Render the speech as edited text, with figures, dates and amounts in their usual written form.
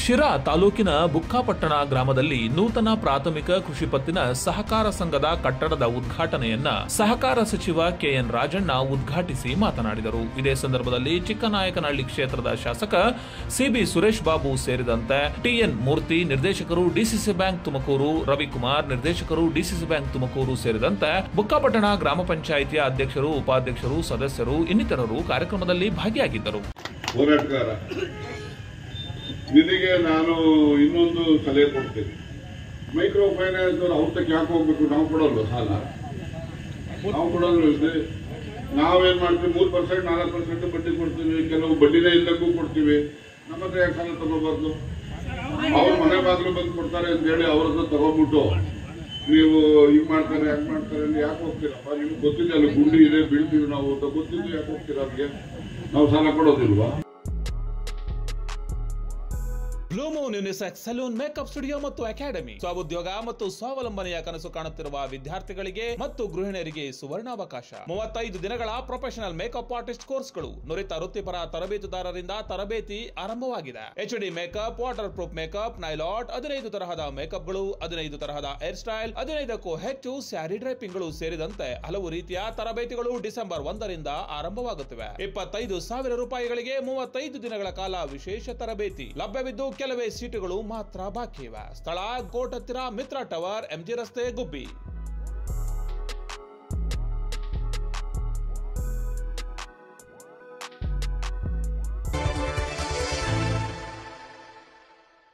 ಶಿರಾ ತಾಲೂಕಿನ ಬುಕ್ಕಾಪಟ್ಟಣ ಗ್ರಾಮದಲ್ಲಿ ನೂತನ ಪ್ರಾಥಮಿಕ ಕೃಷಿ ಪತ್ತಿನ ಸಹಕಾರ ಸಂಘದ ಕಟ್ಟಡದ ಉದ್ಘಾಟನೆಯನ್ನ ಸಹಕಾರ ಸಚಿವ ಕೆಎನ್ ರಾಜಣ್ಣ ಉದ್ಘಾಟಿಸಿ ಮಾತನಾಡಿದರು. ಇದೇ ಸಂದರ್ಭದಲ್ಲಿ ಚಿಕ್ಕನಾಯಕನಹಳ್ಳಿ ಕ್ಷೇತ್ರದ ಶಾಸಕ ಸಿಬಿ ಸುರೇಶ್ ಬಾಬು ಸೇರಿದಂತೆ ಟಿಎನ್ ಮೂರ್ತಿ, ನಿರ್ದೇಶಕರು ಡಿಸಿಸಿ ಬ್ಯಾಂಕ್ ತುಮಕೂರು, ರವಿಕುಮಾರ್, ನಿರ್ದೇಶಕರು ಡಿಸಿಸಿ ಬ್ಯಾಂಕ್ ತುಮಕೂರು ಸೇರಿದಂತೆ ಬುಕ್ಕಾಪಟ್ಟಣ ಗ್ರಾಮ ಪಂಚಾಯಿತಿಯ ಅಧ್ಯಕ್ಷರು, ಉಪಾಧ್ಯಕ್ಷರು, ಸದಸ್ಯರು ಇನ್ನಿತರರು ಕಾರ್ಯಕ್ರಮದಲ್ಲಿ ಭಾಗಿಯಾಗಿದ್ದರು. ನಿನಗೆ ನಾನು ಇನ್ನೊಂದು ಸಲಹೆ ಕೊಡ್ತೇನೆ. ಮೈಕ್ರೋ ಫೈನಾನ್ಸ್ ಅವ್ರು ಅವ್ರ ತಕ್ಕ ಯಾಕೆ ಹೋಗ್ಬೇಕು? ನಾವು ಕೊಡೋಲ್ಲ ಸಾಲ, ನಾವು ಕೊಡೋದು. ನಾವೇನ್ ಮಾಡ್ತೀವಿ, 3%, 4% ಬಡ್ಡಿ ಕೊಡ್ತೀವಿ, ಕೆಲವು ಬಡ್ಡಿನೇ ಇಲ್ಲಕ್ಕೂ ಕೊಡ್ತೀವಿ. ನಮ್ಮ ಹತ್ರ ಯಾಕೆ ಸಾಲ ತಗೋಬಾರ್ದು? ಅವ್ರ ಮನೆ ಬಾಗಿಲು ಬಂದು ಕೊಡ್ತಾರೆ ಅಂತ ಹೇಳಿ ಅವ್ರ ಹತ್ರ ತಗೊಂಡ್ಬಿಟ್ಟು ನೀವು ಹಿಂಗ್ ಮಾಡ್ತಾರೆ ಯಾಕೆ ಮಾಡ್ತಾರೆ ಅಂತ ಯಾಕೆ ಹೋಗ್ತೀರಪ್ಪ? ನಿಮ್ಗೆ ಗೊತ್ತಿದೆ ಅಲ್ಲಿ ಗುಂಡಿ ಇದೆ, ಬೀಳ್ತೀವಿ ನಾವು ಅಂತ ಗೊತ್ತಿದ್ದು ಯಾಕೆ ಹೋಗ್ತೀರ? ಅವ್ರಿಗೆ ನಾವು ಸಾಲ ಕೊಡೋದಿಲ್ವಾ? Blue moon unisex salon, makeup studio ಮತ್ತು ಅಕಾಡೆಮಿ ಸ್ವಉದ್ಯೋಗ ಮತ್ತು ಸ್ವಾವಲಂಬನೆಯ ಕನಸು ಕಾಣುತ್ತಿರುವ ವಿದ್ಯಾರ್ಥಿಗಳಿಗೆ ಮತ್ತು ಗೃಹಿಣಿಯರಿಗೆ ಸುವರ್ಣಾವಕಾಶ. 35 ದಿನಗಳ ಪ್ರೊಫೆಷನಲ್ ಮೇಕಪ್ ಆರ್ಟಿಸ್ಟ್ ಕೋರ್ಸ್ಗಳು, ನುರಿತ ವೃತ್ತಿಪರ ತರಬೇತುದಾರರಿಂದ ತರಬೇತಿ ಆರಂಭವಾಗಿದೆ. HD makeup, waterproof makeup, nail art, 15 ತರಹದ ಮೇಕಪ್ಗಳು, 15 ತರಹದ ಹೇರ್ ಸ್ಟೈಲ್, 15ಕ್ಕೂ ಹೆಚ್ಚು ಸ್ಯಾರಿ ಡ್ರೈಪಿಂಗ್ಗಳು ಸೇರಿದಂತೆ ಹಲವು ರೀತಿಯ ತರಬೇತಿಗಳು ಡಿಸೆಂಬರ್ 1ರಿಂದ ಆರಂಭವಾಗುತ್ತಿವೆ. 25,000 ರೂಪಾಯಿಗಳಿಗೆ 35 ದಿನಗಳ ಕಾಲ ವಿಶೇಷ ತರಬೇತಿ ಲಭ್ಯವಿದ್ದು ಕೆಲವೇ ಸೀಟುಗಳು ಮಾತ್ರ ಬಾಕಿ ಇವೆ. ಸ್ಥಳ ಕೋಟ್ ಹತ್ತಿರ ಮಿತ್ರ ಟವರ್, MG ರಸ್ತೆ, ಗುಬ್ಬಿ.